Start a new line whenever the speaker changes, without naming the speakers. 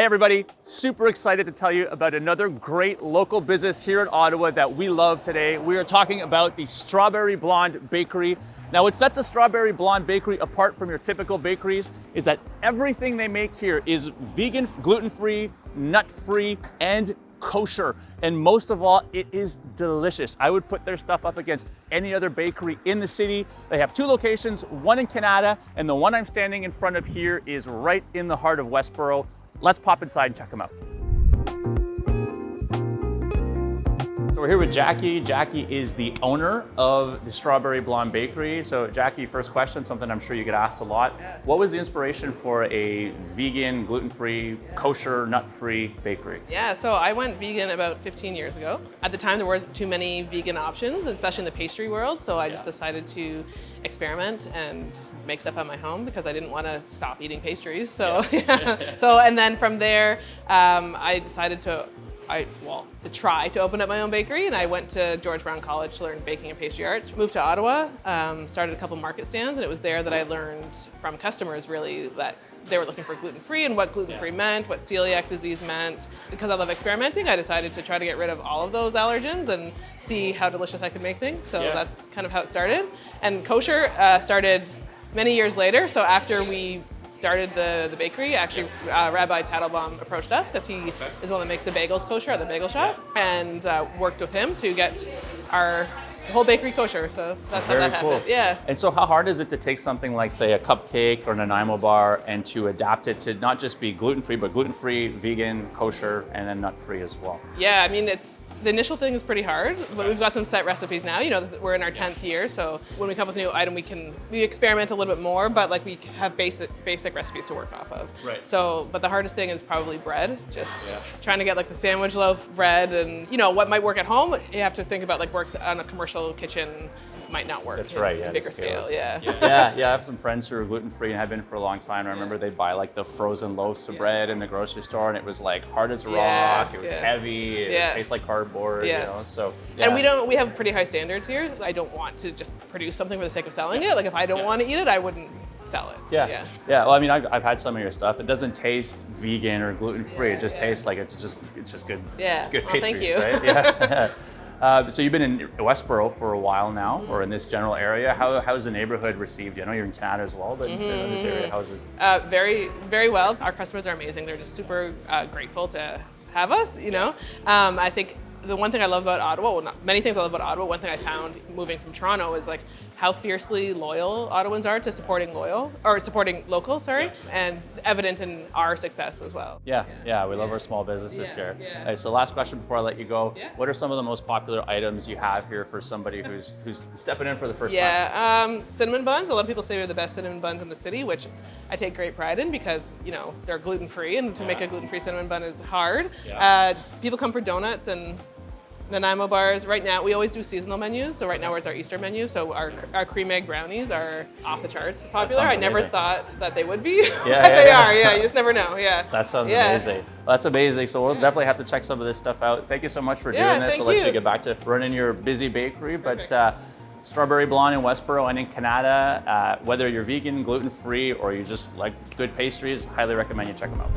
Hey everybody, super excited to tell you about another great local business here in Ottawa that we love today. We are talking about the Strawberry Blonde Bakery. Now what sets a Strawberry Blonde Bakery apart from your typical bakeries is that everything they make here is vegan, gluten-free, nut-free, and kosher. And most of all, it is delicious. I would put their stuff up against any other bakery in the city. They have two locations, one in Canada, and the one I'm standing in front of here is right in the heart of Westboro. Let's pop inside and check them out. So we're here with Jackie. Jackie is the owner of the Strawberry Blonde Bakery. So Jackie, first question, something I'm sure you get asked a lot. What was the inspiration for a vegan, gluten-free, kosher, nut-free bakery?
Yeah, so I went vegan about 15 years ago. At the time, there weren't too many vegan options, especially in the pastry world. So I just decided to experiment and make stuff at my home because I didn't want to stop eating pastries. So, and then from there, I decided to try to open up my own bakery, and I went to George Brown College to learn baking and pastry arts. Moved to Ottawa, started a couple market stands, and it was there that I learned from customers really that they were looking for gluten-free and what gluten-free meant, what celiac disease meant. Because I love experimenting, I decided to try to get rid of all of those allergens and see how delicious I could make things. So that's kind of how it started. And kosher started many years later. So after we started the bakery, actually Rabbi Tattlebaum approached us because he is one that makes the bagels kosher at the bagel shop, and worked with him to get our whole bakery kosher. So that's how that happened. Yeah.
And so how hard is it to take something like, say, a cupcake or an Nanaimo bar and to adapt it to not just be gluten-free, but gluten-free, vegan, kosher, and then nut-free as well?
Yeah, I mean, the initial thing is pretty hard, but we've got some set recipes now. You know, we're in our 10th year, so when we come up with a new item, we experiment a little bit more, but like we have basic recipes to work off of.
Right.
So, but the hardest thing is probably bread. Just trying to get like the sandwich loaf bread, and you know what might work at home, you have to think about like works on a commercial kitchen might not work.
That's right.
In bigger scale. Yeah.
I have some friends who are gluten-free and have been for a long time. I remember they'd buy like the frozen loaves of bread in the grocery store, and it was like hard as a rock. It was heavy. It tastes like cardboard.
Yes.
You know? So
and we have pretty high standards here. I don't want to just produce something for the sake of selling it. Like if I don't want to eat it, I wouldn't sell it.
Yeah. Well, I mean, I've had some of your stuff. It doesn't taste vegan or gluten-free. It just tastes like it's just good.
Yeah.
Good pastries,
thank you.
Right? Yeah. So you've been in Westboro for a while now, or in this general area. How's the neighborhood received you? I know you're in Canada as well, but in this area, how's it?
Very, very well. Our customers are amazing. They're just super grateful to have us, you know. I think the one thing I love about Ottawa, well, not many things I love about Ottawa, one thing I found moving from Toronto is like how fiercely loyal Ottawans are to supporting local, and evident in our success as well.
Yeah, we love our small businesses here.
Yeah.
All right, so last question before I let you go. What are some of the most popular items you have here for somebody who's stepping in for the first time?
Cinnamon buns. A lot of people say we're the best cinnamon buns in the city, which I take great pride in because, you know, they're gluten-free, and to make a gluten-free cinnamon bun is hard. People come for donuts and Nanaimo bars. Right now, we always do seasonal menus. So right now is our Easter menu. So our cream egg brownies are off the charts popular. I never thought that they would be. They are. Yeah, you just never know. Yeah.
That sounds amazing. Well, that's amazing. So we'll definitely have to check some of this stuff out. Thank you so much for doing this. I'll let you get back to running your busy bakery. But Strawberry Blonde in Westboro and in Canada, whether you're vegan, gluten-free, or you just like good pastries, highly recommend you check them out.